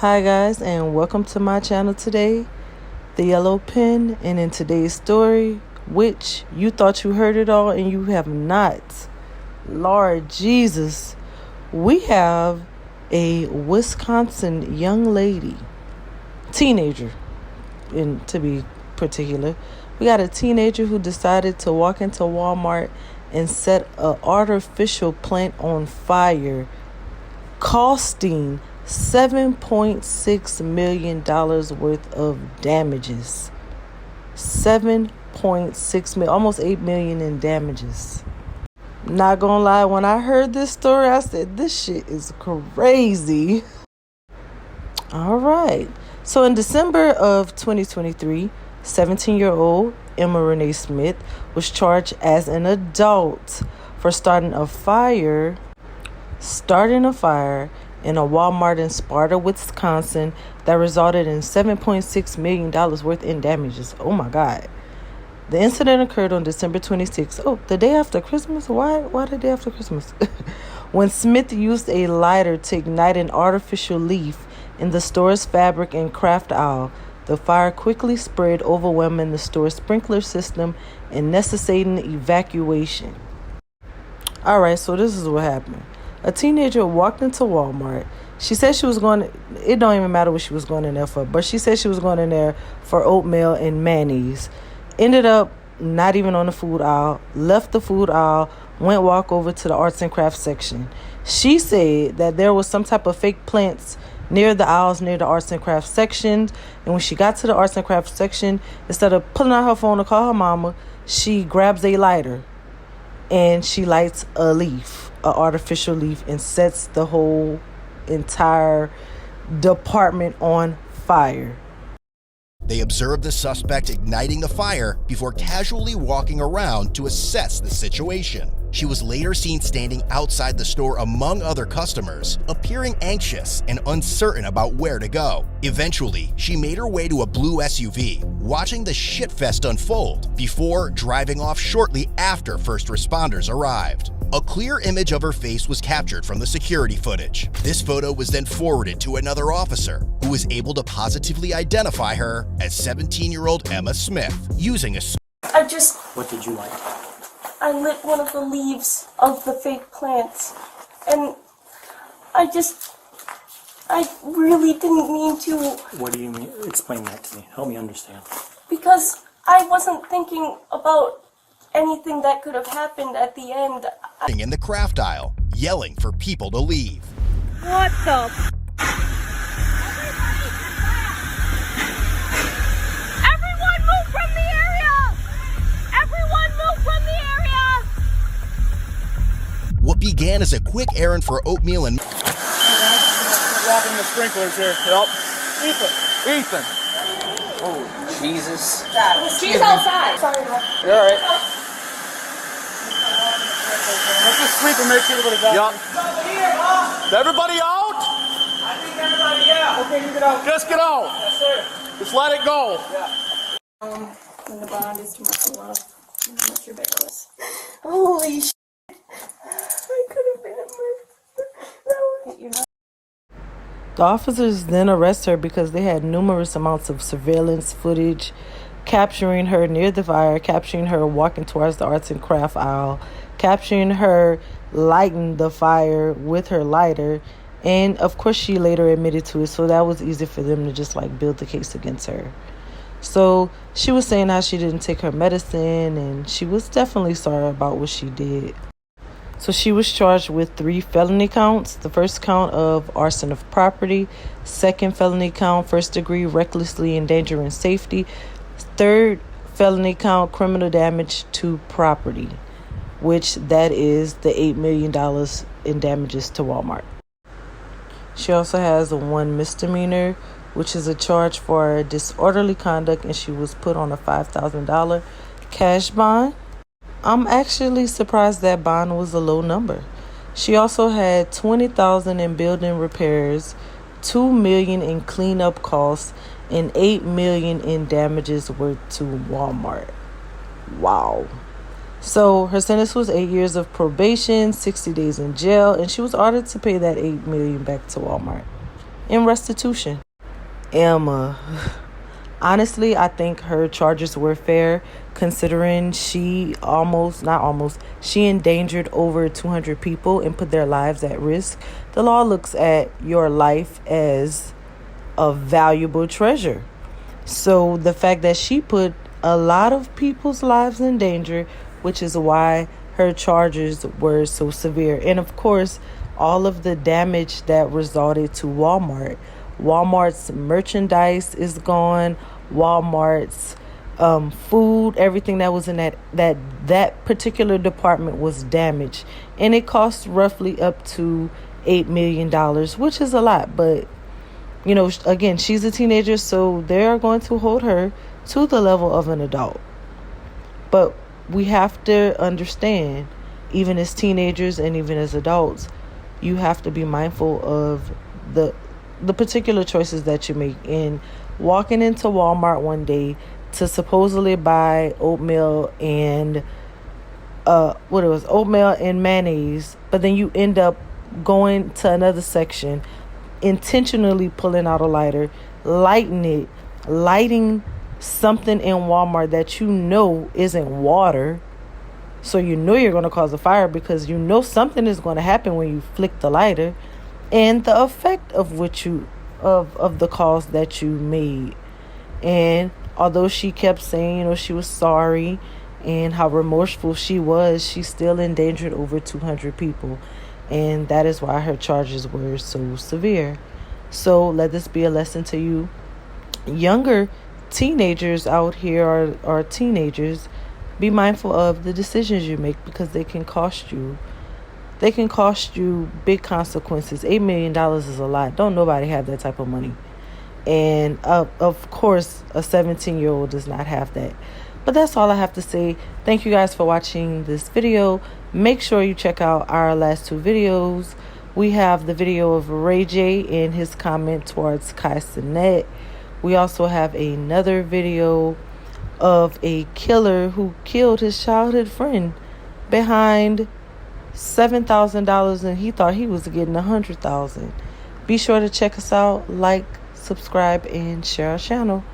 Hi guys, and welcome to my channel today, The Yellow Pen. And in today's story, which you thought you heard it all and you have not, Lord Jesus, we have a Wisconsin young lady, teenager to be particular. We got a teenager who decided to walk into Walmart and set an artificial plant on fire, costing $7.6 million worth of damages. 7.6 million, almost 8 million in damages. Not gonna lie, when I heard this story, I said, this shit is crazy. All right. So in December of 2023, 17-year-old Emma Renee Smith was charged as an adult for starting a fire in a Walmart in Sparta, Wisconsin, that resulted in $7.6 million worth in damages. Oh my God. The incident occurred on December 26th. Oh, the day after Christmas? Why the day after Christmas? When Smith used a lighter to ignite an artificial leaf in the store's fabric and craft aisle. The fire quickly spread, overwhelming the store's sprinkler system and necessitating evacuation. All right, so this is what happened. A teenager walked into Walmart. She said she was going, it don't even matter what she was going in there for, but she said she was going in there for oatmeal and mayonnaise. Ended up not even on the food aisle, left the food aisle, went walk over to the arts and crafts section. She said that there was some type of fake plants near the aisles, near the arts and crafts section. And when she got to the arts and crafts section, instead of pulling out her phone to call her mama, she grabs a lighter and she lights a leaf, an artificial leaf, and sets the whole entire department on fire. They observed the suspect igniting the fire before casually walking around to assess the situation. She was later seen standing outside the store among other customers, appearing anxious and uncertain about where to go. Eventually, she made her way to a blue SUV, watching the shitfest unfold before driving off shortly after first responders arrived. A clear image of her face was captured from the security footage. This photo was then forwarded to another officer, who was able to positively identify her as 17-year-old Emma Smith, using a... What did you like? I lit one of the leaves of the fake plants, and I really didn't mean to. What do you mean? Explain that to me. Help me understand. Because I wasn't thinking about anything that could have happened at the end. In the craft aisle, yelling for people to leave. What the? Everyone move from the area! Everyone move from the area! What began as a quick errand for oatmeal and... Walking the sprinklers here. Yep. Ethan. Oh, Jesus. She's outside. Sorry, You're all right. Let's just sweep and make sure everybody's out. Yep. Everybody out? I think everybody out. Okay, you get out. Just get out. Yes, sir. Just let it go. Yeah. When the bond is too much love, how much your bail is. Holy shit. I could have been a murderer. The officers then arrest her because they had numerous amounts of surveillance footage capturing her near the fire, capturing her walking towards the arts and craft aisle, capturing her lighting the fire with her lighter. And of course she later admitted to it, so that was easy for them to just build the case against her. So she was saying how she didn't take her medicine, and she was definitely sorry about what she did. So she was charged with 3 felony counts. The first count of arson of property, second felony count, first degree recklessly endangering safety, third felony count, criminal damage to property, which that is the $8 million in damages to Walmart. She also has a 1 misdemeanor, which is a charge for disorderly conduct, and she was put on a $5,000 cash bond. I'm actually surprised that bond was a low number. She also had $20,000 in building repairs, $2 million in cleanup costs, and $8 million in damages worth to Walmart. Wow. So her sentence was 8 years of probation, 60 days in jail, and she was ordered to pay that $8 million back to Walmart. in restitution. Emma. Honestly, I think her charges were fair considering she endangered over 200 people and put their lives at risk. The law looks at your life as a valuable treasure. So the fact that she put a lot of people's lives in danger, which is why her charges were so severe. And of course, all of the damage that resulted to Walmart. Walmart's merchandise is gone. Walmart's food, everything that was in that particular department was damaged, and it cost roughly up to $8 million, which is a lot. But again, she's a teenager, so they're going to hold her to the level of an adult. But we have to understand, even as teenagers and even as adults, you have to be mindful of the particular choices that you make. In walking into Walmart one day to supposedly buy oatmeal and mayonnaise, but then you end up going to another section, intentionally pulling out a lighter, lighting something in Walmart that you know isn't water. So you know you're going to cause a fire because you know something is going to happen when you flick the lighter, and the effect of the cause that you made. And although she kept saying, she was sorry and how remorseful she was, she still endangered over 200 people. And that is why her charges were so severe. So let this be a lesson to you younger teenagers out here, or teenagers. Be mindful of the decisions you make, because they can cost you. They can cost you big consequences. $8 million is a lot. Don't nobody have that type of money. And of course, a 17-year-old does not have that. But that's all I have to say. Thank you guys for watching this video. Make sure you check out our last two videos. We have the video of Ray J and his comment towards Kai Cenat. We also have another video of a killer who killed his childhood friend behind $7,000, and he thought he was getting $100,000. Be sure to check us out, like, subscribe, and share our channel.